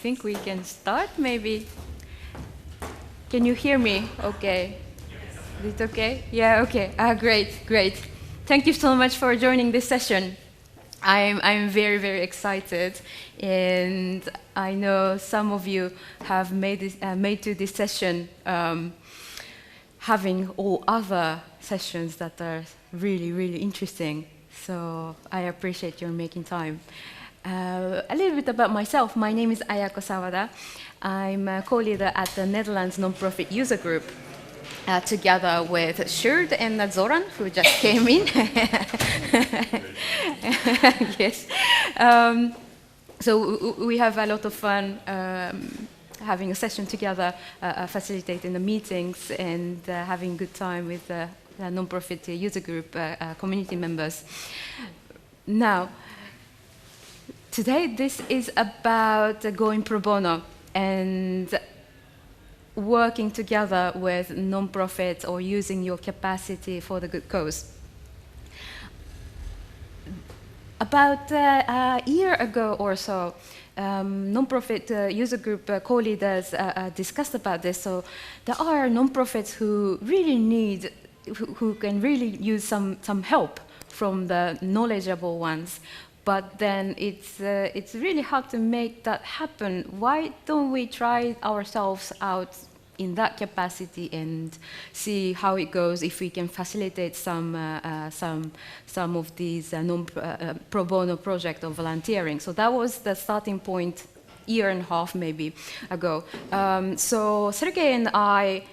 think we can start, maybe. Can you hear me? Okay. Is it okay? Yeah, okay. Great, great. Thank you so much for joining this session. I'm very, very excited, and I know some of you have made to this session having all other sessions that are really, really interesting. So I appreciate your making time. A little bit about myself. My name is Ayako Sawada. I'm a co-leader at the Netherlands nonprofit user group, together with Shurd and Zoran, who just came in. Yes. So we have a lot of fun having a session together, facilitating the meetings, and having a good time with the nonprofit user group community members. Now, today this is about going pro bono and working together with nonprofits or using your capacity for the good cause. About a year ago or so, nonprofit user group co-leaders discussed about this. So there are nonprofits who really need, who can really use some help from the knowledgeable ones. But then it's really hard to make that happen. Why don't we try ourselves out in that capacity and see how it goes, if we can facilitate some of these pro bono project or volunteering. So that was the starting point, year and a half maybe ago. So Sergey and I,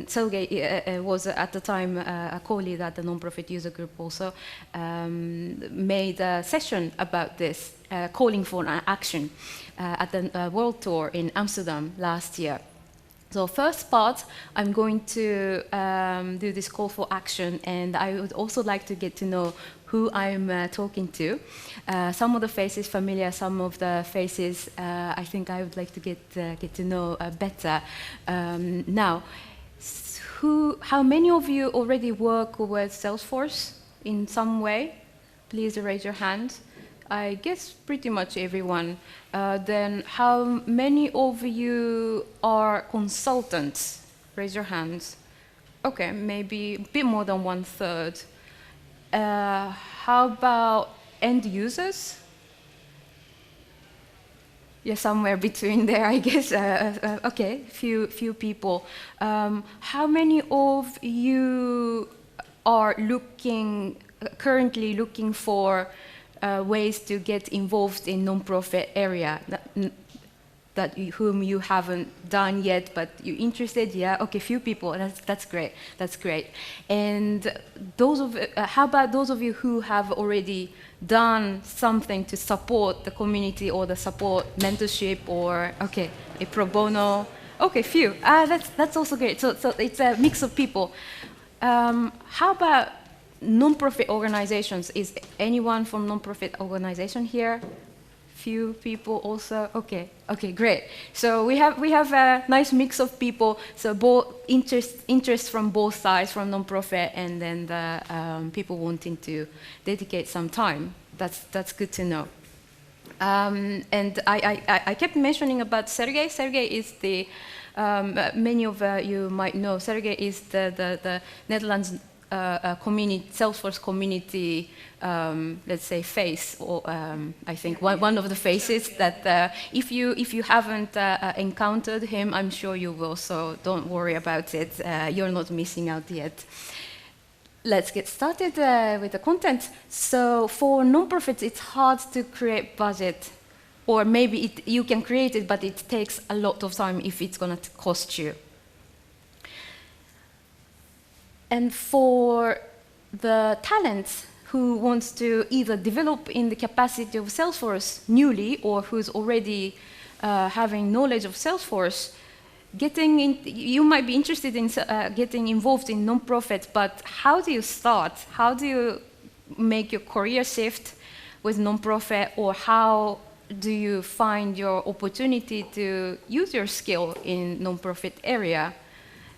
Sergey was at the time a co-lead at the nonprofit user group also, made a session about this, calling for an action at the World Tour in Amsterdam last year. So first part, I'm going to do this call for action, and I would also like to get to know who I'm talking to. Some of the faces familiar, some of the faces I think I would like to get to know better. Now, how many of you already work with Salesforce in some way? Please raise your hand. I guess pretty much everyone. Then how many of you are consultants? Raise your hands. Okay, maybe a bit more than 1/3. How about end users? Yeah, somewhere between there, I guess. Okay, few people. How many of you are currently looking for ways to get involved in non-profit area whom you haven't done yet, but you're interested? Yeah, okay, few people. That's great. That's great. And how about those of you who have already done something to support the community or the support mentorship or a pro bono? Okay, few. That's also great. So it's a mix of people. How about non-profit organizations? Is anyone from non-profit organization here? Few people also. Okay, great. So we have a nice mix of people. So both interest from both sides, from non-profit and then the people wanting to dedicate some time. That's good to know. And I kept mentioning about Sergey. Sergey is the many of you might know. Sergey is the Netherlands Salesforce community, let's say, face, or I think one of the faces that if you haven't encountered him, I'm sure you will. So don't worry about it. You're not missing out yet. Let's get started with the content. So for nonprofits, it's hard to create budget, or maybe you can create it, but it takes a lot of time if it's going to cost you. And for the talent who wants to either develop in the capacity of Salesforce newly, or who's already having knowledge of Salesforce, you might be interested in getting involved in nonprofit, but how do you start? How do you make your career shift with nonprofit, or how do you find your opportunity to use your skill in nonprofit area?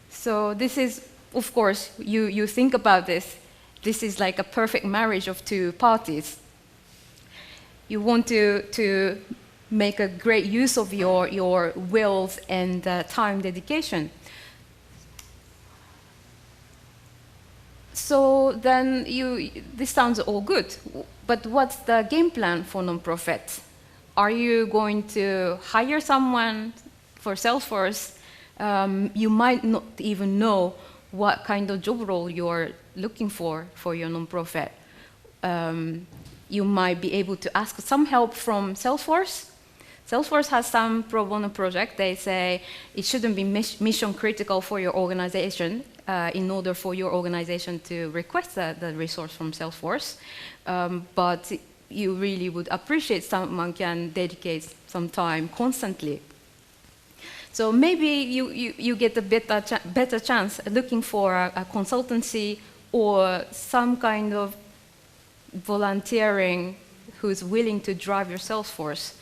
So this is, of course, you think about this. This is like a perfect marriage of two parties. You want to make a great use of your wills and time dedication. So then this sounds all good, but what's the game plan for nonprofit? Are you going to hire someone for Salesforce? You might not even know what kind of job role you're looking for your nonprofit. You might be able to ask some help from Salesforce. Salesforce has some pro bono project. They say it shouldn't be mission critical for your organization in order for your organization to request the resource from Salesforce. But you really would appreciate someone can dedicate some time constantly. So maybe you get a better chance looking for a consultancy or some kind of volunteering who's willing to drive your Salesforce.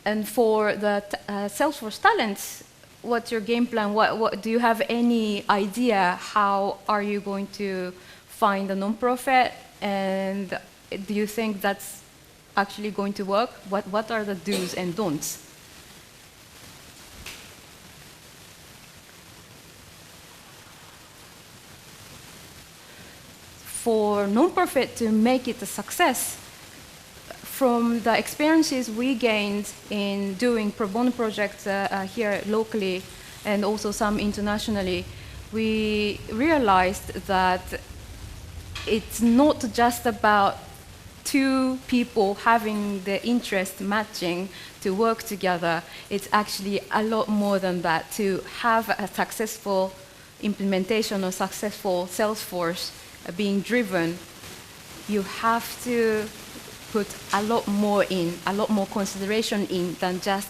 And for the Salesforce talents, what's your game plan? What do you have any idea how are you going to find a nonprofit? And do you think that's actually going to work? What are the do's and don'ts? For nonprofit to make it a success, from the experiences we gained in doing pro bono projects here locally and also some internationally, we realized that it's not just about two people having the interest matching to work together. It's actually a lot more than that. To have a successful implementation or successful Salesforce being driven, you have to put a lot more in, a lot more consideration in than just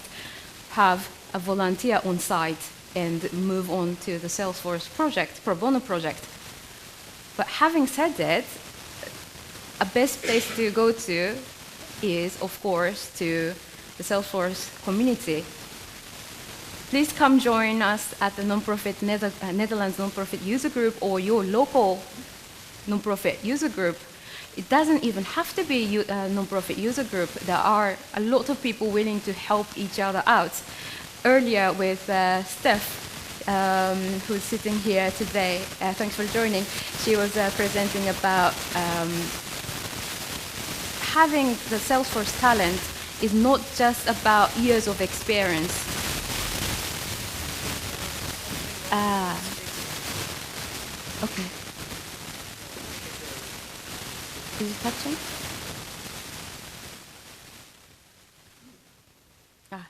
have a volunteer on site and move on to the Salesforce project, pro bono project. But having said that, a best place to go to is, of course, to the Salesforce community. Please come join us at the nonprofit Netherlands Nonprofit User Group or your local nonprofit user group. It doesn't even have to be a nonprofit user group. There are a lot of people willing to help each other out. Earlier with Steph, who's sitting here today, thanks for joining, she was presenting about having the Salesforce talent is not just about years of experience. Okay. Is it touching?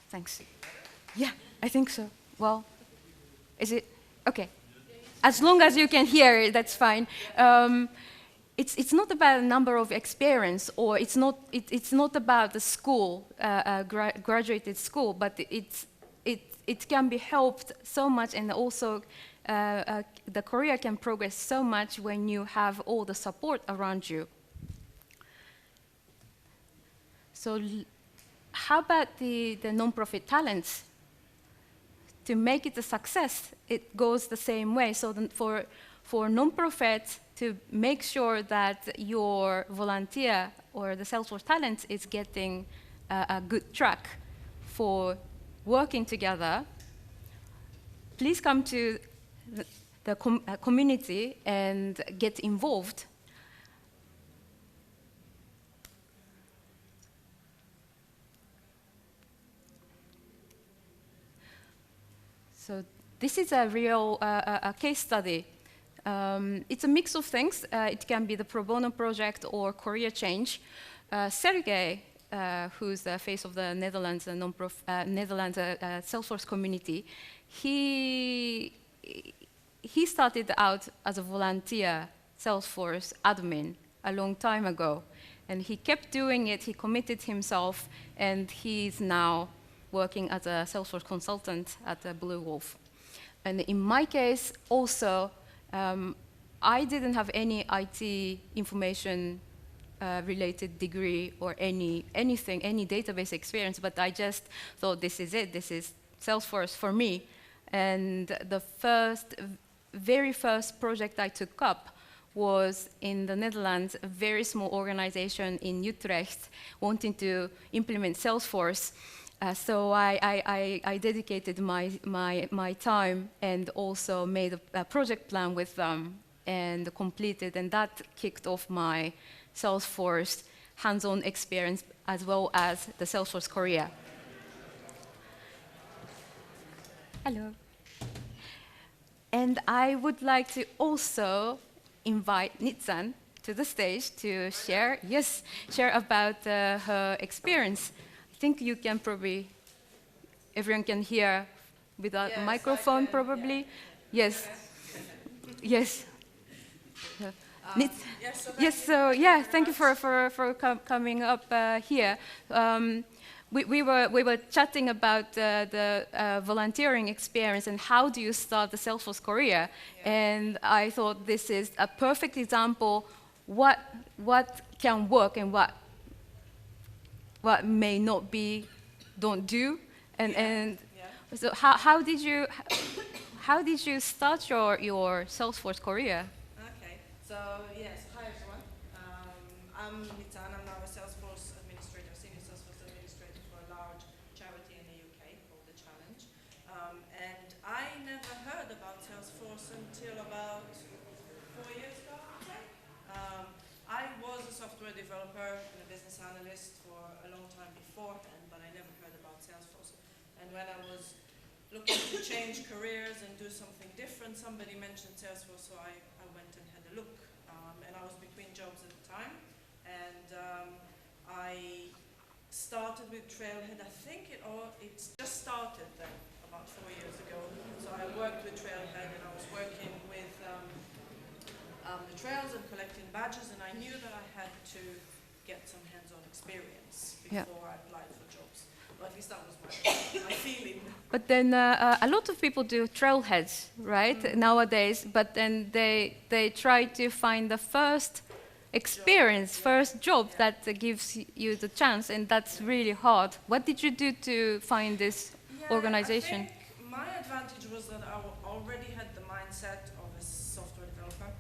Thanks. Yeah, I think so. Well, is it? Okay. As long as you can hear, that's fine. It's not about a number of experience, or it's not about the school, graduated school, but it can be helped so much, and also the career can progress so much when you have all the support around you. So how about the nonprofit talents? To make it a success, it goes the same way. So for nonprofit to make sure that your volunteer or the Salesforce talent is getting a good track for working together, please come to the community and get involved. So this is a real case study. It's a mix of things. It can be the pro bono project or career change. Sergey, who's the face of the Netherlands Salesforce community, he started out as a volunteer Salesforce admin a long time ago. And he kept doing it, he committed himself, and he's now working as a Salesforce consultant at Blue Wolf. And in my case, also, I didn't have any IT information related degree or anything, any database experience, but I just thought this is it, this is Salesforce for me. And the very first project I took up was in the Netherlands, a very small organization in Utrecht wanting to implement Salesforce. So I dedicated my time and also made a project plan with them and completed, and that kicked off my Salesforce hands-on experience as well as the Salesforce Korea. Hello. And I would like to also invite Nitsan to the stage to share about her experience. I think you can probably, everyone can hear without a microphone probably. Yeah. Yes. Yes. Thank you for coming up here. We were chatting about the volunteering experience and how do you start the Salesforce Korea, and I thought this is a perfect example what can work and what may not be, don't do, and so how did you start your Salesforce Korea? Okay, so yes, hi everyone. I'm Nitan. I'm now a Salesforce administrator, senior Salesforce administrator for a large charity in the UK called The Challenge. And I never heard about Salesforce until about 4 years ago, I would say. I was a software developer and a business analyst for a long time beforehand, but I never heard about Salesforce. And when I was looking to change careers and do something different, somebody mentioned Salesforce, so I went and had a look. And I was between jobs at the time, and I started with Trailhead. I think it's just started then, about 4 years ago. So I worked with Trailhead, and I was working with the trails and collecting badges, and I knew that I had to get some hands-on experience before I applied for jobs. Well, at least that was my feeling. But then a lot of people do trailheads, right, nowadays, but then they try to find the first experience, first job that gives you the chance, and that's really hard. What did you do to find this organization? I think my advantage was that I already had the mindset of a software developer.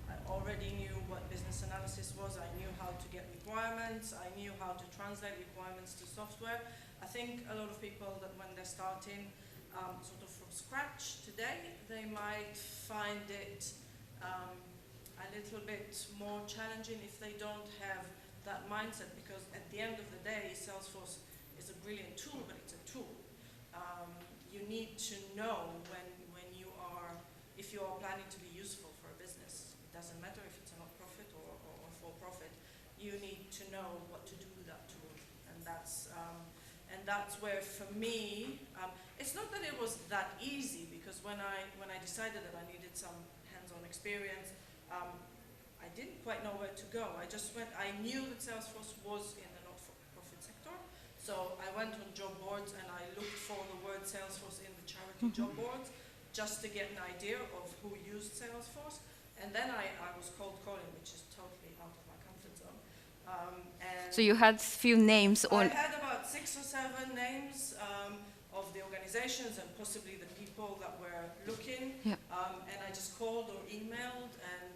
I already knew what business analysis was. I knew how to get requirements. I knew how to translate requirements to software. I think a lot of people that when they're starting sort of from scratch today, they might find it a little bit more challenging if they don't have that mindset, because at the end of the day, Salesforce is a brilliant tool, but it's a tool. You need to know if you are planning to be useful for a business. It doesn't matter if it's a not-profit or for profit. You need to know what to do with that tool, and that's where, for me, it's not that it was that easy, because when I decided that I needed some hands-on experience, I didn't quite know where to go. I knew that Salesforce was in the not-for-profit sector, so I went on job boards and I looked for the word Salesforce in the charity job boards, just to get an idea of who used Salesforce. And then I was cold calling, which is totally out of my comfort zone. And so you had few names on. I had about 6 or 7 names of the organizations and possibly the people that were looking. And I just called or emailed, and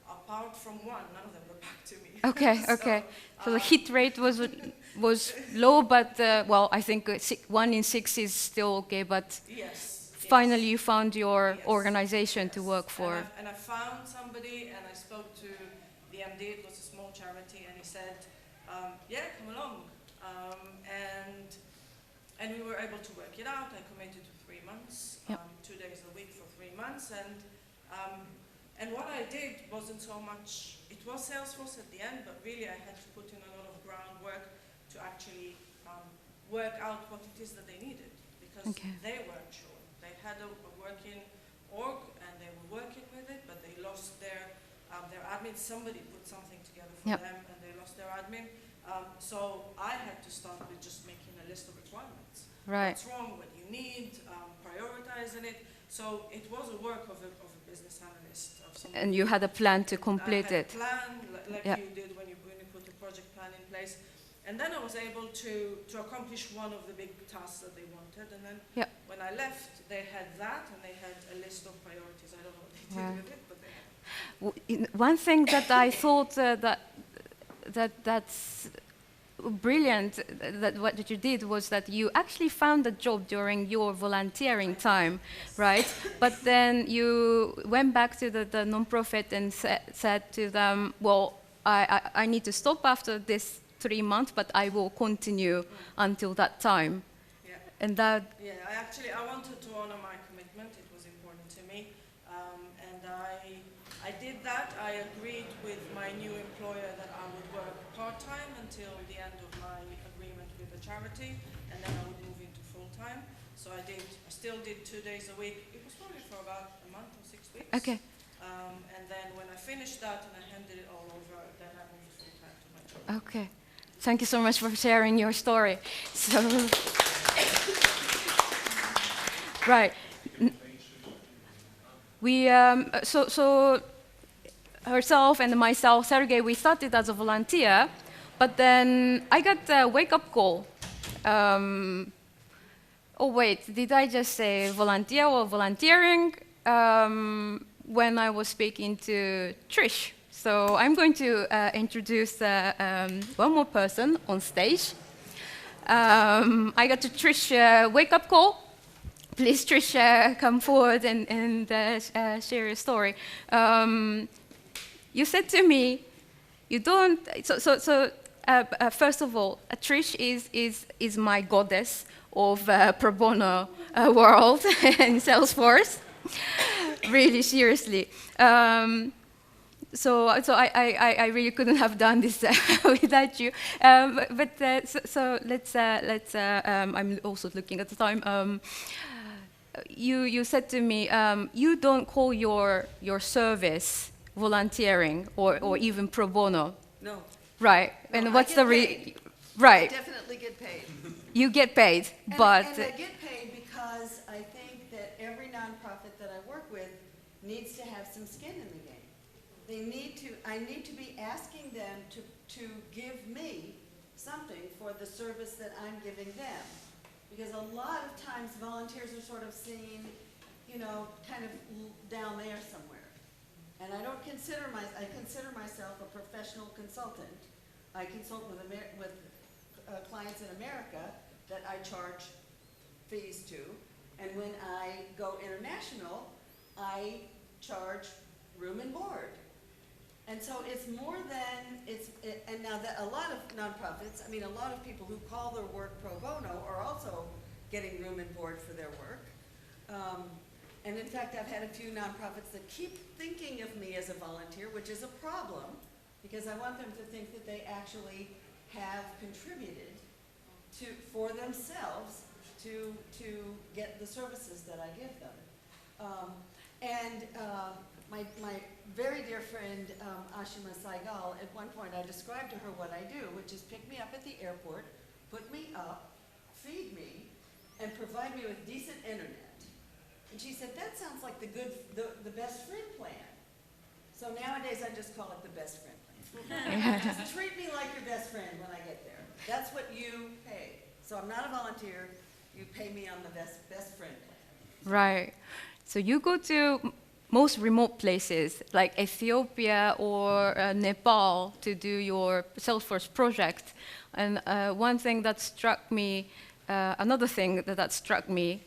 apart from one, none of them got back to me. Okay. So the hit rate was low, but well, I think 1 in 6 is still okay. But finally, you found your organization to work for. And I found somebody, and I spoke to the MD. It was a small charity, and he said, "Yeah, come along." And we were able to work it out. I committed to 3 months, 2 days a week for 3 months, and what I did wasn't so much. It was Salesforce at the end, but really I had to put in a lot of groundwork to actually work out what it is that they needed, because they weren't sure. They had a working org, and they were working with it, but they lost their admin. Somebody put something together for them, and they lost their admin. So I had to start with just making a list of requirements. Right. What's wrong, what you need, prioritizing it. So it was a work of a business analyst. And you had a plan to complete it. I had a plan, like you did when you put a project plan in place. And then I was able to accomplish one of the big tasks that they wanted. And then when I left, they had that, and they had a list of priorities. I don't know what they did with it, but they had it. One thing that I thought that's brilliant that what you did was that you actually found a job during your volunteering time, right? But then you went back to the nonprofit and said to them, well, I need to stop after this 3 months, but I will continue until that time. Yeah. And that... Yeah, I wanted to honor my commitment. It was important to me. And I did that. I agreed with my new employer that I would work part-time until the end of my agreement with the charity, and then I would move into full-time. So I still did 2 days a week. It was probably for about a month or 6 weeks. Okay. And then when I finished that and I handed it all over, then I moved full-time to my job. Okay. Thank you so much for sharing your story. So, right. We, so herself and myself, Sergey, we started as a volunteer, but then I got a wake-up call. Oh wait, did I just say volunteer or volunteering? When I was speaking to Trish. So I'm going to introduce one more person on stage. I got a Trish wake-up call. Please, Trish, come forward and share your story. You said to me, you don't. First of all, Trish is my goddess of Probono world in Salesforce. Really, seriously. So I really couldn't have done this without you. So let's. I'm also looking at the time. You said to me, you don't call your service volunteering or even pro bono. No. Right. No, And I what's get the paid. right? I definitely get paid. You get paid, but And I get paid because I think that every nonprofit that I work with needs to have some skin in the game. I need to be asking them to give me something for the service that I'm giving them. Because a lot of times volunteers are sort of seen, kind of down there somewhere. And I don't consider I consider myself a professional consultant. I consult with clients in America that I charge fees to. And when I go international, I charge room and board. And so it's more than, and now that a lot of nonprofits, a lot of people who call their work pro bono are also getting room and board for their work. And in fact, I've had a few nonprofits that keep thinking of me as a volunteer, which is a problem, because I want them to think that they actually have contributed for themselves to get the services that I give them. My very dear friend, Ashima Saigal, at one point I described to her what I do, which is pick me up at the airport, put me up, feed me, and provide me with decent internet. And she said, that sounds like the best friend plan. So nowadays I just call it the best friend plan. Just treat me like your best friend when I get there. That's what you pay. So I'm not a volunteer, you pay me on the best friend plan. right. So you go to most remote places like Ethiopia or Nepal to do your Salesforce project. And one thing that struck me, another thing that struck me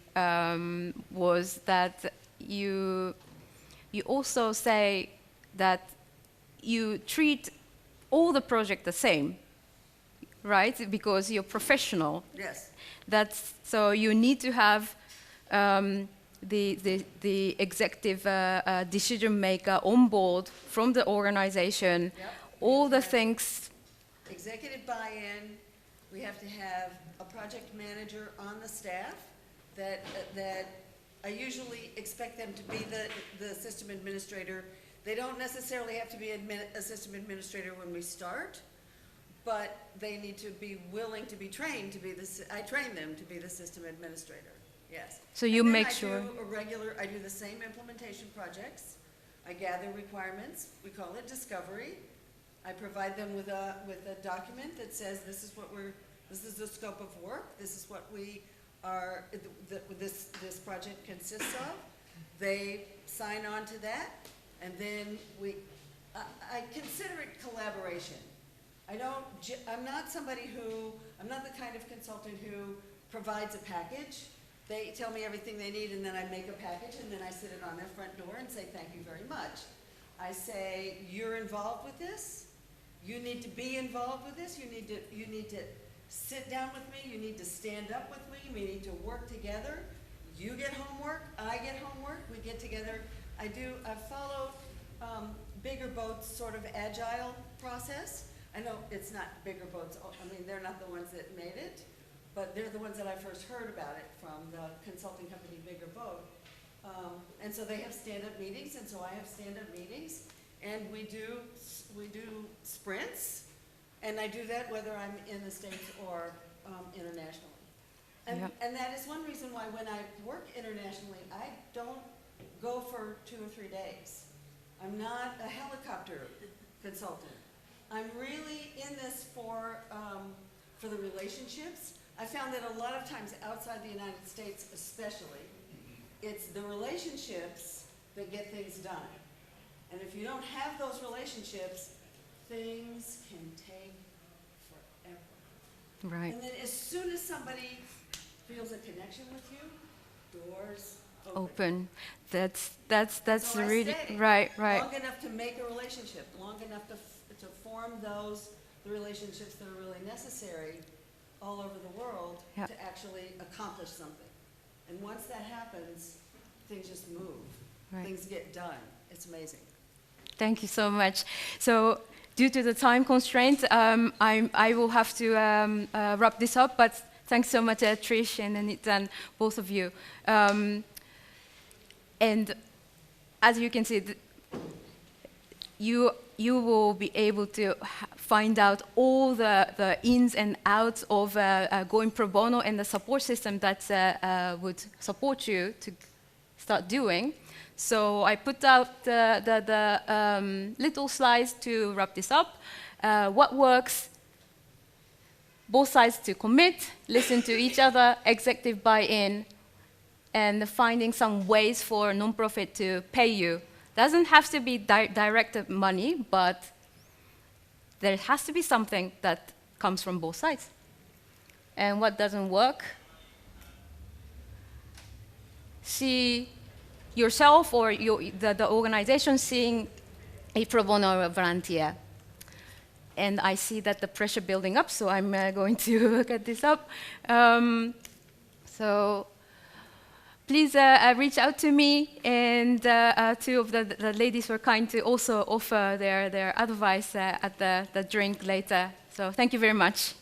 was that you also say that you treat all the projects the same, right? Because you're professional. Yes. So you need to have the executive decision maker on board from the organization. Yep. All the things. Executive buy-in. We have to have a project manager on the staff that I usually expect them to be the system administrator. They don't necessarily have to be a system administrator when we start, but they need to be willing to be trained to be I train them to be the system administrator. Yes. So you make sure. I do the same implementation projects. I gather requirements. We call it discovery. I provide them with a document that says this is the scope of work. This is what this project consists of. They sign on to that, And then I consider it collaboration. I'm not somebody I'm not the kind of consultant who provides a package. They tell me everything they need, and then I make a package, and then I sit it on their front door and say, thank you very much. I say, you're involved with this. You need to be involved with this. You need to sit down with me. You need to stand up with me. We need to work together. You get homework. I get homework. We get together. I follow Bigger Boats' sort of agile process. I know it's not Bigger Boats. I mean, they're not the ones that made it, but they're the ones that I first heard about it from the consulting company Bigger Boat. And so they have stand-up meetings, and so I have stand-up meetings, and we do sprints, and I do that whether I'm in the States or internationally. And, Yep. and that is one reason why when I work internationally, I don't go for 2 or 3 days. I'm not a helicopter consultant. I'm really in this for the relationships. I found that a lot of times outside the United States especially, it's the relationships that get things done. And if you don't have those relationships, things can take forever. Right. And then as soon as somebody feels a connection with you, doors open. That's So I really stay right. long enough to make a relationship, long enough to form the relationships that are really necessary all over the world Yeah. to actually accomplish something. And once that happens, things just move. Right. Things get done. It's amazing. Thank you so much. So, due to the time constraint, I will have to wrap this up. But thanks so much, Trish and Anita, both of you. And as you can see, you will be able to find out all the ins and outs of going pro bono and the support system that would support you to start doing. So I put out the little slides to wrap this up. What works? Both sides to commit, listen to each other, executive buy-in, and finding some ways for a nonprofit to pay you. Doesn't have to be direct money, but there has to be something that comes from both sides. And what doesn't work? See yourself or the organization seeing a pro bono volunteer. And I see that the pressure building up, so I'm going to get this up. So please reach out to me, and 2 of the ladies were kind to also offer their advice at the drink later. So thank you very much.